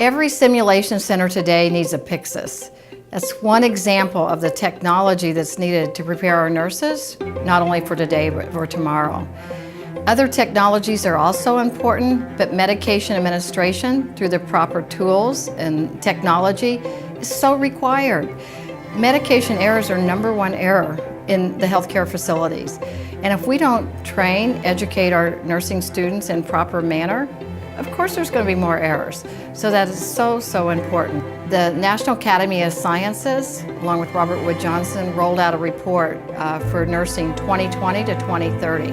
Every simulation center today needs a Pyxis. That's one example of the technology that's needed to prepare our nurses, not only for today, but for tomorrow. Other technologies are also important, but medication administration through the proper tools and technology is so required. Medication errors are #1 error in the healthcare facilities. And if we don't train, educate our nursing students in proper manner, of course there's going to be more errors. So that is so important. The National Academy of Sciences, along with Robert Wood Johnson, rolled out a report for nursing 2020 to 2030.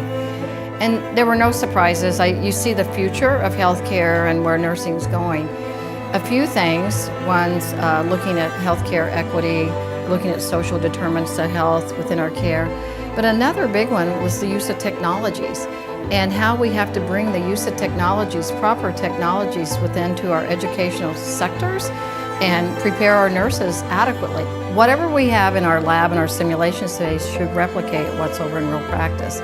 And there were no surprises. You see the future of healthcare and where nursing is going. A few things, one's looking at healthcare equity, looking at social determinants of health within our care. But another big one was the use of technologies and how we have to bring the use of technologies, proper technologies, within to our educational sectors and prepare our nurses adequately. Whatever we have in our lab and our simulation space should replicate what's over in real practice.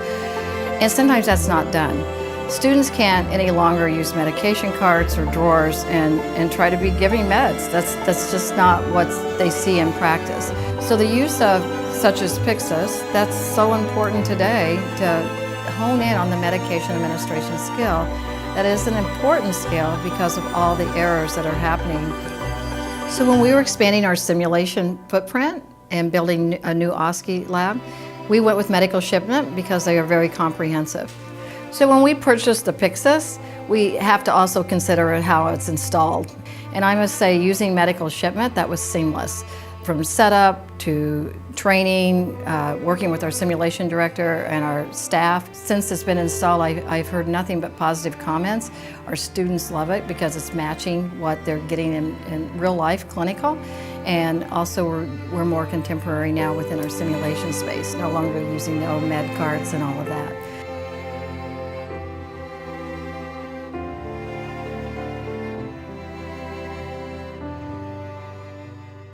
And sometimes that's not done. Students can't any longer use medication carts or drawers and try to be giving meds. That's just not what they see in practice. So the use of such as Pyxis, that's so important today to hone in on the medication administration skill. That is an important skill because of all the errors that are happening. So when we were expanding our simulation footprint and building a new OSCE lab, we went with Medical Shipment because they are very comprehensive. So when we purchased the Pyxis, we have to also consider how it's installed. And I must say, using Medical Shipment, that was seamless. From setup to training, working with our simulation director and our staff. Since it's been installed, I've heard nothing but positive comments. Our students love it because it's matching what they're getting in real life clinical. And also we're more contemporary now within our simulation space, no longer using the old med carts and all of that.